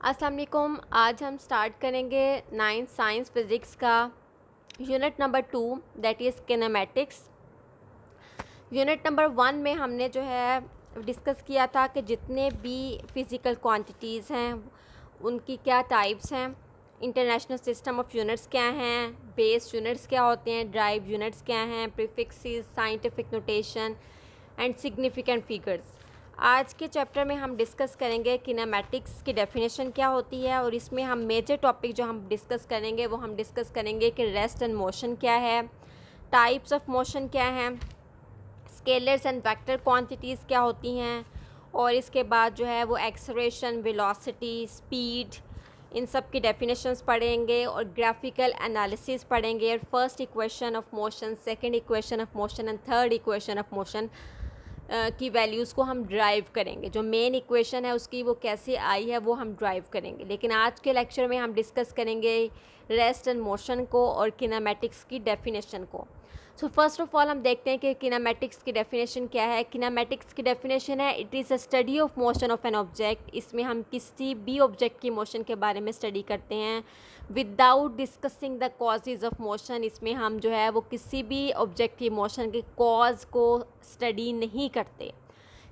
अस्सलाम वालेकुम। आज हम स्टार्ट करेंगे 9th साइंस फिज़िक्स का unit number 2 that is kinematics. Unit number 1 में हमने जो है डिस्कस किया था कि जितने भी फ़िज़िकल क्वांटिटीज़ हैं उनकी क्या टाइप्स हैं, इंटरनेशनल सिस्टम ऑफ यूनिट्स क्या हैं, बेस यूनिट्स क्या होते हैं, ड्राइव यूनिट्स क्या हैं, prefixes, scientific notation and significant figures. आज के चैप्टर में हम डिस्कस करेंगे किनेमैटिक्स की डेफिनेशन क्या होती है, और इसमें हम मेजर टॉपिक जो हम डिस्कस करेंगे वो हम डिस्कस करेंगे कि रेस्ट एंड मोशन क्या है, टाइप्स ऑफ मोशन क्या हैं, स्केलर्स एंड वेक्टर क्वांटिटीज़ क्या होती हैं, और इसके बाद जो है वो एक्सेलरेशन, वेलोसिटी, स्पीड, इन सब की डेफिनेशंस पढ़ेंगे और ग्राफिकल एनालिसिस पढ़ेंगे, और first equation of motion, second equation of motion and third equation of motion की वैल्यूज़ को हम ड्राइव करेंगे। जो मेन इक्वेशन है उसकी वो कैसे आई है वो हम ड्राइव करेंगे। लेकिन आज के लेक्चर में हम डिस्कस करेंगे रेस्ट एंड मोशन को और किनेमैटिक्स की डेफिनेशन को। सो फर्स्ट ऑफ ऑल हम देखते हैं कि किनेमैटिक्स की डेफिनेशन क्या है। किनेमैटिक्स की डेफिनेशन है it is a study of motion of an object. इसमें हम किसी भी ऑब्जेक्ट की मोशन के बारे में स्टडी करते हैं without discussing the causes of motion. इसमें हम जो है वो किसी भी ऑब्जेक्ट की मोशन के कॉज को स्टडी नहीं करते,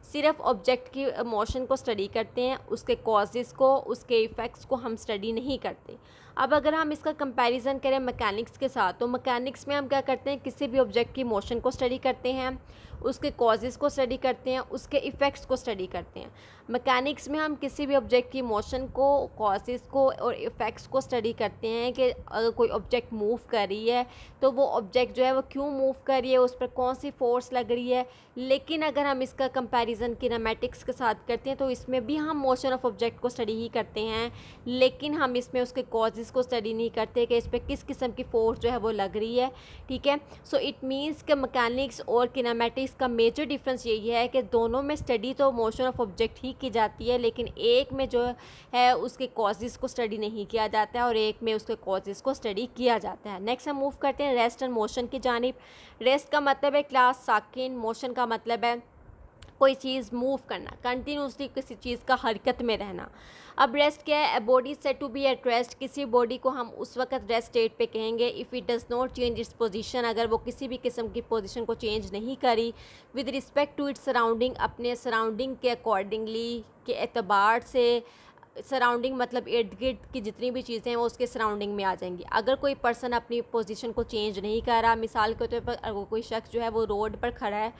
सिर्फ ऑब्जेक्ट की मोशन को स्टडी करते हैं, उसके कॉजेज़ को, उसके इफ़ेक्ट्स को हम स्टडी नहीं करते। अब अगर हम इसका कंपैरिजन करें मैकेनिक्स के साथ, तो मैकेनिक्स में हम क्या करते हैं, किसी भी ऑब्जेक्ट की मोशन को स्टडी करते हैं, उसके कॉजेज़ को स्टडी करते हैं, उसके इफ़ेक्ट्स को स्टडी करते हैं। मैकेनिक्स में हम किसी भी ऑब्जेक्ट की मोशन को, कॉजेज़ को और इफ़ेक्ट्स को स्टडी करते हैं कि अगर कोई ऑब्जेक्ट मूव कर रही है तो वो ऑब्जेक्ट जो है वो क्यों मूव कर रही है, उस पर कौन सी फोर्स लग रही है। लेकिन अगर हम इसका कंपैरिजन किनेमैटिक्स के साथ करते हैं तो इसमें भी हम मोशन ऑफ ऑब्जेक्ट को स्टडी ही करते हैं, लेकिन हम इसमें उसके कॉजेज़ को स्टडी नहीं करते कि इस पर किस किस्म की फ़ोर्स जो है वो लग रही है। ठीक है, सो इट मीन्स कि मैकेनिक्स और किनेमैटिक्स का मेजर डिफरेंस यही है कि दोनों में स्टडी तो मोशन ऑफ ऑब्जेक्ट ही की जाती है, लेकिन एक में जो है उसके कॉजेज़ को स्टडी नहीं किया जाता है और एक में उसके कॉजेज़ को स्टडी किया जाता है। नेक्स्ट हम मूव करते हैं रेस्ट एंड मोशन की जानिब। रेस्ट का मतलब है क्लास साकिन, मोशन का मतलब है कोई चीज़ मूव करना, कंटिन्यूसली किसी चीज़ का हरकत में रहना। अब रेस्ट क्या है, body set to be at rest. किसी बॉडी को हम उस वक्त रेस्ट स्टेट पे कहेंगे if it does not change its position, अगर वो किसी भी किस्म की पोजीशन को चेंज नहीं करी with respect to its surrounding, अपने सराउंडिंग के अकॉर्डिंगली के एतबार से। सराउंडिंग मतलब इर्द गिर्द की जितनी भी चीज़ें हैं वो उसके सराउंडिंग में आ जाएंगी। अगर कोई पर्सन अपनी पोजीशन को चेंज नहीं कर रहा, मिसाल के तौर पर अगर कोई शख्स जो है वो रोड पर खड़ा है,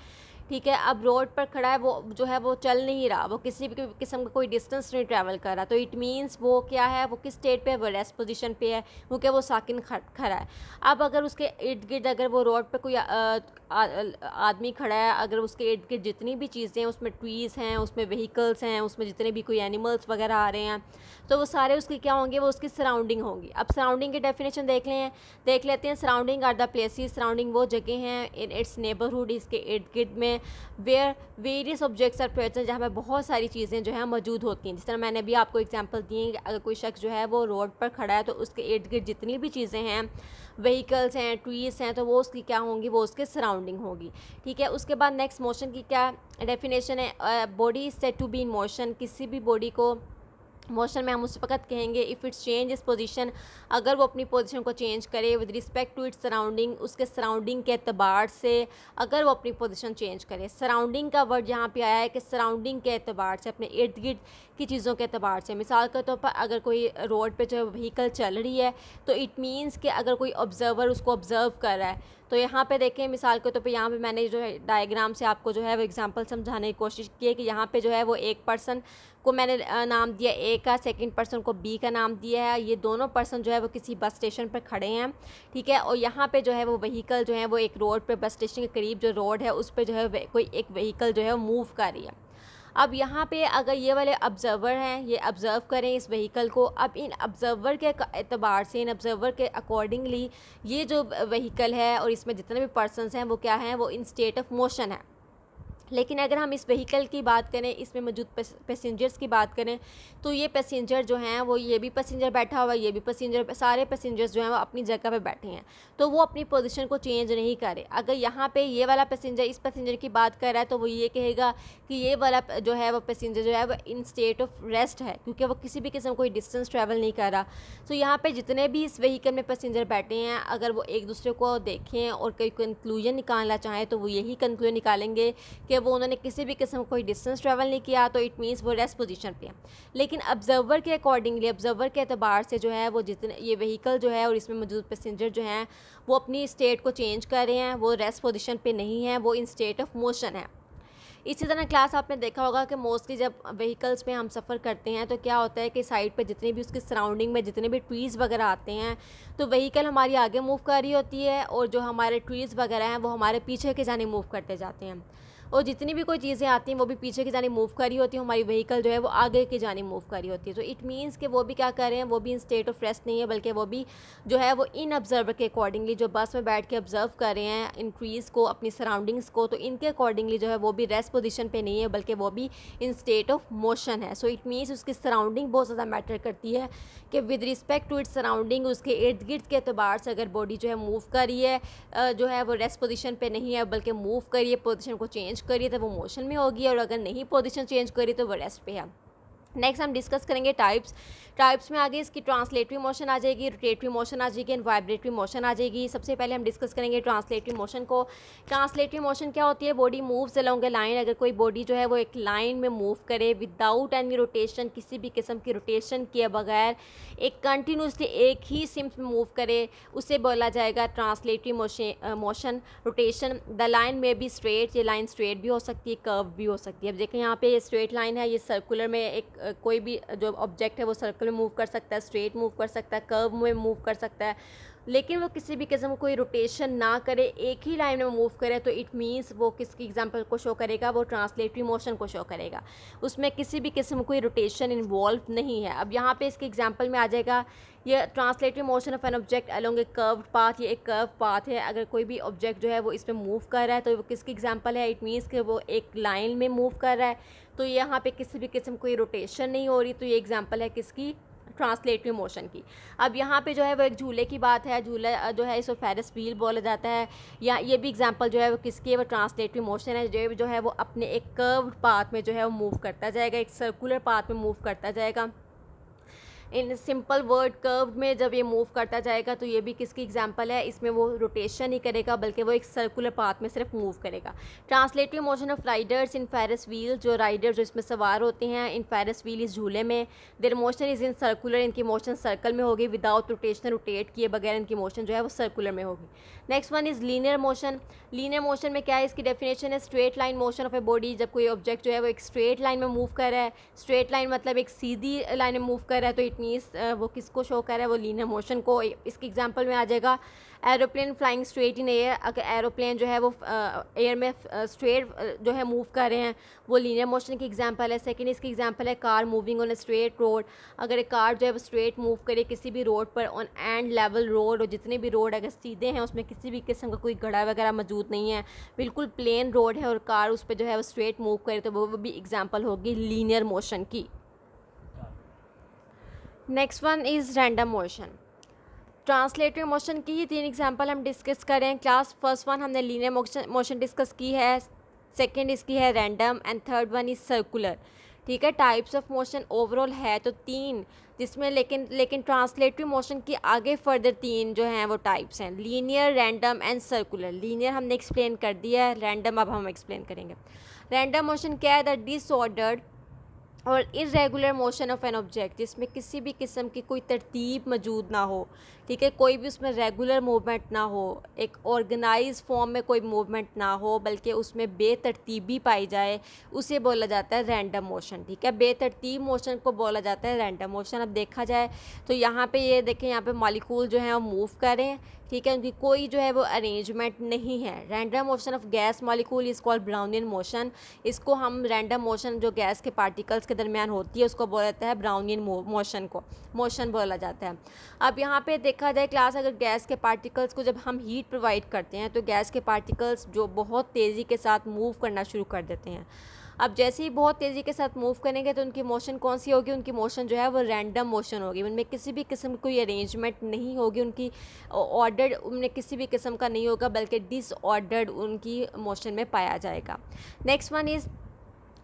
ठीक है, अब रोड पर खड़ा है, वो जो है वो चल नहीं रहा, वो किसी भी किस्म का कोई डिस्टेंस नहीं ट्रैवल कर रहा, तो इट मीन्स वो क्या है, वो किस स्टेट पे है, वो रेस्ट पोजीशन पे है, क्योंकि वो साकिन खड़ा है। अब अगर उसके इर्द गिर्द अगर वो रोड पे कोई आदमी खड़ा है, अगर उसके इर्द गिर्द जितनी भी चीज़ें हैं, उसमें ट्रीज़ हैं, उसमें व्हीकल्स हैं, उसमें जितने भी कोई एनिमल्स वगैरह आ रहे हैं, तो वो सारे उसकी क्या होंगे, वो उसकी सराउंडिंग होंगी। अब सराउंडिंग की डेफिनेशन देख लेते हैं। Surrounding are the places, surrounding वो जगह हैं इन इट्स नेबरहुड, इसके इर्द गिर्द में, where various objects are present, जहाँ पे बहुत सारी चीज़ें जो है मौजूद होती हैं। जिस तरह मैंने अभी आपको एग्जांपल दिए कि अगर कोई शख्स जो है वो रोड पर खड़ा है तो उसके इर्द गिर्द जितनी भी चीज़ें हैं, व्हीकल्स हैं, ट्रीज़ हैं, तो वो उसकी क्या होंगी, वो उसके सराउंडिंग होगी। ठीक है, उसके बाद नेक्स्ट मोशन की क्या डेफिनेशन है, body is said to be in motion. किसी भी बॉडी को मोशन में हम उस वक्त कहेंगे if its change is position, अगर वो अपनी पोजीशन को चेंज करे with respect to its surrounding, उसके सराउंडिंग के एतबार से अगर वो अपनी पोजीशन चेंज करे। सराउंडिंग का वर्ड यहाँ पे आया है कि सराउंडिंग के एतबार से, अपने इर्द गिर्द की चीज़ों के एतबार से। मिसाल के तौर पर अगर कोई रोड पे जो व्हीकल चल रही है तो इट मीन्स कि अगर कोई ऑब्जर्वर उसको ऑब्ज़र्व कर रहा है, तो यहाँ पे देखें मिसाल के तौर पे यहाँ पे मैंने जो है डायग्राम से आपको जो है वो एग्जांपल समझाने की कोशिश की है कि यहाँ पे जो है वो एक पर्सन को मैंने नाम दिया ए का, सेकंड पर्सन को बी का नाम दिया है। ये दोनों पर्सन जो है वो किसी बस स्टेशन पर खड़े हैं, ठीक है, और यहाँ पे जो है वो व्हीकल जो है वो एक रोड पे, बस स्टेशन के करीब जो रोड है उस पर जो है कोई एक व्हीकल जो है वो मूव कर रही है। अब यहाँ पे अगर ये वाले ऑब्ज़र्वर हैं, ये ऑब्ज़र्व करें इस व्हीकल को, अब इन ऑब्ज़र्वर के एतबार से, इन ऑब्ज़र्वर के अकॉर्डिंगली ये जो व्हीकल है और इसमें जितने भी पर्सनस हैं वो क्या हैं, वो इन स्टेट ऑफ मोशन है। लेकिन अगर हम इस व्हीकल की बात करें, इसमें मौजूद पैसेंजर्स की बात करें, तो ये पैसेंजर जो हैं वो ये भी पैसेंजर बैठा हुआ है, ये भी पैसेंजर, सारे पैसेंजर्स जो हैं वो अपनी जगह पे बैठे हैं, तो वो अपनी पोजीशन को चेंज नहीं करे। अगर यहाँ पे ये वाला पैसेंजर इस पैसेंजर की बात कर रहा है तो वो ये कहेगा कि ये वाला जो है वो पैसेंजर जो है वो इन स्टेट ऑफ रेस्ट है, क्योंकि वो किसी भी किस्म कोई डिस्टेंस ट्रैवल नहीं कर रहा। तो यहाँ पर जितने भी इस व्हीकल में पैसेंजर बैठे हैं, अगर वो एक दूसरे को देखें और कोई कंक्लूजन निकालना चाहें तो वो यही कंक्लूजन निकालेंगे कि वो उन्होंने किसी भी किस्म कोई डिस्टेंस ट्रैवल नहीं किया, तो इट मीन्स वो रेस्ट पोजीशन पे है। लेकिन ऑब्जर्वर के अकॉर्डिंगली, ऑब्जर्वर के एतबार से जो है वो जितने ये व्हीकल जो है और इसमें मौजूद पैसेंजर जो हैं वो अपनी स्टेट को चेंज कर रहे हैं, वो रेस्ट पोजीशन पे नहीं है, वो इन स्टेट ऑफ मोशन है। इसी तरह क्लास आपने देखा होगा कि मोस्टली जब व्हीकल्स में हम सफ़र करते हैं तो क्या होता है कि साइड पे जितने भी उसके सराउंडिंग में जितने भी ट्रीज़ वगैरह आते हैं, तो व्हीकल हमारी आगे मूव कर रही होती है और जो हमारे ट्रीज़ वगैरह हैं वो हमारे पीछे की जानिब मूव करते जाते हैं, और जितनी भी कोई चीज़ें आती हैं वो भी पीछे की जानिब मूव कर रही होती है, हमारी व्हीकल जो है वो आगे की जानिब मूव कर रही होती है। तो इट मीन्स कि वो भी क्या कर रहे हैं, वो भी इन स्टेट ऑफ रेस्ट नहीं है, बल्कि वो भी जो है वो इन ऑब्जर्वर के अकॉर्डिंगली, जो बस में बैठ के ऑब्जर्व कर रहे हैं इन ट्रीज़ को, अपनी सराउंडिंग्स को, तो इनके अकॉर्डिंगली जो है वो भी रेस्ट पोजीशन पे नहीं है, बल्कि वो भी इन स्टेट ऑफ मोशन है। सो इट मीन्स उसकी सराउंडिंग बहुत ज़्यादा मैटर करती है कि with respect to its surrounding, उसके इर्द गिर्द के अतबार से अगर बॉडी जो है मूव कर रही है, जो है वो रेस्ट पोजीशन पे नहीं है बल्कि मूव करिए, पोजीशन को चेंज करिए, तो वो मोशन में होगी, और अगर नहीं पोजीशन चेंज करी तो वो रेस्ट पे है। नेक्स्ट हम डिस्कस करेंगे टाइप्स में आगे इसकी ट्रांसलेटरी मोशन आ जाएगी, रोटेटरी मोशन आ जाएगी एंड वाइब्रेटरी मोशन आ जाएगी। सबसे पहले हम डिस्कस करेंगे ट्रांसलेटरी मोशन को। ट्रांसलेटरी मोशन क्या होती है, बॉडी मूव्स अलोंग ए लाइन। अगर कोई बॉडी जो है वो एक लाइन में मूव करे विदाउट एनी रोटेशन, किसी भी किस्म की रोटेशन किए बगैर एक कंटिन्यूसली एक ही सिम्स में मूव करे, उसे बोला जाएगा translatory motion. Rotation, the line में भी स्ट्रेट, ये लाइन स्ट्रेट भी हो सकती है, कर्व भी हो सकती है। अब देखें यहाँ पे ये स्ट्रेट लाइन है, ये सर्कुलर में एक कोई भी जो ऑब्जेक्ट है वो सर्कल में मूव कर सकता है, स्ट्रेट मूव कर सकता है, कर्व में मूव कर सकता है, लेकिन वो किसी भी किस्म कोई रोटेशन ना करे, एक ही लाइन में मूव करे, तो इट मीन्स वो किसकी एग्जांपल को शो करेगा, वो ट्रांसलेटरी मोशन को शो करेगा, उसमें किसी भी किस्म कोई रोटेशन इन्वॉल्व नहीं है। अब यहाँ पे इसके एग्जांपल में आ जाएगा ये translatory motion of an object along A curved path. ये एक कर्व पाथ है, अगर कोई भी ऑब्जेक्ट जो है वो इसमें मूव कर रहा है तो वो किसकी एग्जांपल है, इट मीन्स कि वो एक लाइन में मूव कर रहा है, तो यहाँ पे किसी भी किस्म कोई रोटेशन नहीं हो रही, तो ये एग्जांपल है किसकी, ट्रांसलेटरी मोशन की। अब यहाँ पे जो है वो एक झूले की बात है, झूला जो है इसको फेरिस व्हील बोला जाता है, या ये भी एग्जांपल जो है वो किसकी है, वो ट्रांसलेटरी मोशन है, जो है वो अपने एक कर्व्ड पाथ में जो है वो मूव करता जाएगा, एक सर्कुलर पाथ में मूव करता जाएगा। इन सिंपल वर्ड कर्व में जब ये मूव करता जाएगा तो ये भी किसकी एग्जांपल है, इसमें वो रोटेशन नहीं करेगा बल्कि वो एक सर्कुलर पाथ में सिर्फ मूव करेगा। Translatory motion of riders in Ferris wheel, जो राइडर जो इसमें सवार होते हैं इन फेरिस व्हील, इस झूले में, there motion is in circular, इनकी मोशन सर्कल में होगी, विदाउट रोटेशन, रोटेट किए बगैर इनकी मोशन जो है वो सर्कुलर में होगी। Next one is linear motion. Linear motion में क्या है, इसकी डेफिनेशन है straight line motion of a body. जब कोई ऑब्जेक्ट जो है वो एक स्ट्रेट लाइन में मूव कर रहा है, स्ट्रेट लाइन मतलब एक सीधी लाइन में मूव कर रहा है, तो इट मीन्स वो किसको शो कर रहा है, वो लीनियर मोशन को। इसके एग्जांपल में आ जाएगा aeroplane flying straight in air. अगर एरोप्लेन जो है वो एयर में स्ट्रेट जो है मूव कर रहे हैं, वो लीनियर मोशन की एग्जांपल है। सेकंड इसकी एग्जांपल है car moving on a straight road. अगर एक कार जो है वो स्ट्रेट मूव करे किसी भी रोड पर, ऑन एंड लेवल रोड, और जितने भी रोड अगर सीधे हैं उसमें किसी भी किस्म का कोई गड़ा वगैरह मौजूद नहीं है, बिल्कुल प्लेन रोड है और कार उस पर जो है वो स्ट्रेट मूव करे, तो वो भी एग्जाम्पल होगी लीनियर मोशन की। Next one is random motion. Translatory motion की ही 3 एग्जांपल हम डिस्कस करें क्लास। फर्स्ट वन हमने लीनियर मोशन डिस्कस की है, सेकंड इसकी है random, and third one is circular. ठीक है, टाइप्स ऑफ मोशन ओवरऑल है तो 3, जिसमें लेकिन ट्रांसलेटरी मोशन की आगे फर्दर 3 जो हैं वो टाइप्स हैं, linear, random and circular. Linear हमने एक्सप्लेन कर दिया है, रैंडम अब हम एक्सप्लेन करेंगे। रैंडम मोशन क्या है, द डिसऑर्डर्ड और irregular motion of an object, जिसमें किसी भी किस्म की कोई तरतीब मौजूद ना हो। ठीक है, कोई भी उसमें रेगुलर मूवमेंट ना हो, एक ऑर्गेनाइज फॉर्म में कोई मूवमेंट ना हो, बल्कि उसमें बेतरतीबी पाई जाए, उसे बोला जाता है रैंडम मोशन। ठीक है, बेतरतीब मोशन को बोला जाता है रैंडम मोशन। अब देखा जाए तो यहाँ पे ये देखें, यहाँ पे मॉलिक्यूल जो है वो मूव कर रहे हैं, ठीक है, उनकी कोई जो है वो अरेंजमेंट नहीं है। Random motion of gas molecule is called Brownian motion. इसको हम रैंडम मोशन जो गैस के पार्टिकल्स के के दरमियान होती है उसको बोला जाता है ब्राउनियन मोशन को मोशन बोला जाता है। अब यहाँ पे देखा जाए क्लास, अगर गैस के पार्टिकल्स को जब हम हीट प्रोवाइड करते हैं तो गैस के पार्टिकल्स जो बहुत तेज़ी के साथ मूव करना शुरू कर देते हैं। अब जैसे ही बहुत तेज़ी के साथ मूव करेंगे तो उनकी मोशन कौन सी होगी, उनकी मोशन जो है वो रैंडम मोशन होगी, उनमें किसी भी किस्म की कोई अरेंजमेंट नहीं होगी, उनकी ऑर्डर्ड उनमें किसी भी किस्म का नहीं होगा, बल्कि डिसऑर्डर्ड उनकी मोशन में पाया जाएगा। नेक्स्ट वन इज़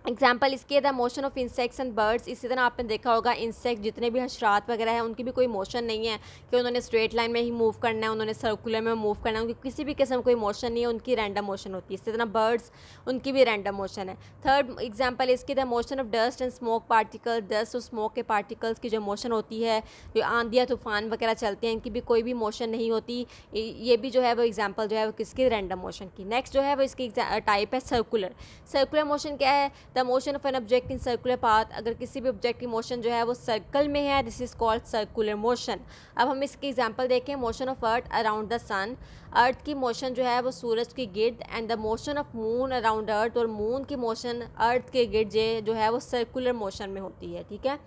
एग्जाम्पल इसके the motion of insects and birds. इसी तरह आपने देखा होगा इंसेक्ट जितने भी हशरात वगैरह हैं उनकी भी कोई मोशन नहीं है कि उन्होंने स्ट्रेट लाइन में ही मूव करना है, उन्होंने सर्कुलर में मूव करना है, उनकी किसी भी किस्म कोई मोशन नहीं है, उनकी रैंडम मोशन होती है। इसी तरह बर्ड्स, उनकी भी रैंडम मोशन है। थर्ड एग्जाम्पल इसकी the motion of dust and smoke particle. Dust और स्मोक के पार्टिकल्स की जो मोशन होती है, जो आंधियाँ तूफान वगैरह चलते हैं, इनकी भी कोई भी मोशन नहीं होती। ये भी जो है वो एग्जाम्पल जो है वो किसकी, रैंडम मोशन की। नेक्स्ट जो है वो इसकी टाइप है सर्कुलर। सर्कुलर मोशन क्या है, the motion of an object in circular path. अगर किसी भी ऑब्जेक्ट की मोशन जो है वो सर्कल में है, this is called circular motion. अब हम इसकी एग्जांपल देखें, motion of earth around the sun. Earth की मोशन जो है वो सूरज के गिर्द, and the motion of moon around earth, और मून की मोशन अर्थ के गिर्द जो है वो सर्कुलर मोशन में होती है। ठीक है,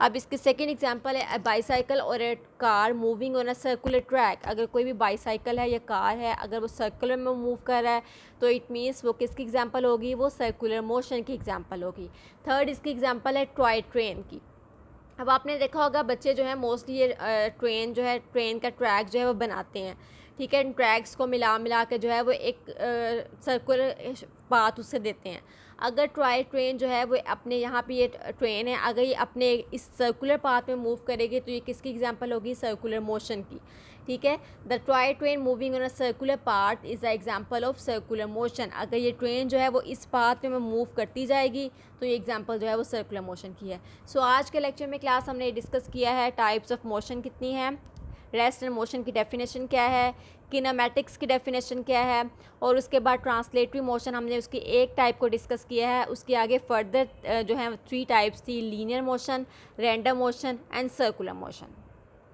अब इसकी सेकेंड एग्जाम्पल है बाईसाइकिल और a car moving on a circular track. अगर कोई भी बाईसाइकिल है या कार है, अगर वो सर्कुलर में मूव कर रहा है तो इट मीन्स वो किसकी एग्जांपल होगी, वो सर्कुलर मोशन की एग्जांपल होगी। थर्ड इसकी एग्जांपल है टॉय ट्रेन की। अब आपने देखा होगा बच्चे जो है मोस्टली ये ट्रेन जो है, ट्रेन का ट्रैक जो है वो बनाते हैं। ठीक है, इन ट्रैक्स को मिला के जो है वो एक सर्कुलर पाथ उससे देते हैं। अगर टॉय ट्रेन जो है वो अपने यहाँ पे ये ट्रेन है, अगर ये अपने इस सर्कुलर पाथ में मूव करेगी तो ये किसकी एग्जांपल होगी, सर्कुलर मोशन की। ठीक है, the toy train moving on a circular path is the example of circular motion. अगर ये ट्रेन जो है वो इस पाथ में मूव करती जाएगी तो ये एग्जांपल जो है वो सर्कुलर मोशन की है। सो आज के लेक्चर में क्लास हमने डिस्कस किया है टाइप्स ऑफ मोशन कितनी हैं, रेस्ट एंड मोशन की डेफिनेशन क्या है, किनेमैटिक्स की डेफिनेशन क्या है, और उसके बाद ट्रांसलेटरी मोशन हमने उसकी एक टाइप को डिस्कस किया है। उसके आगे फर्दर जो है 3 टाइप्स थी, linear motion, random motion and circular motion.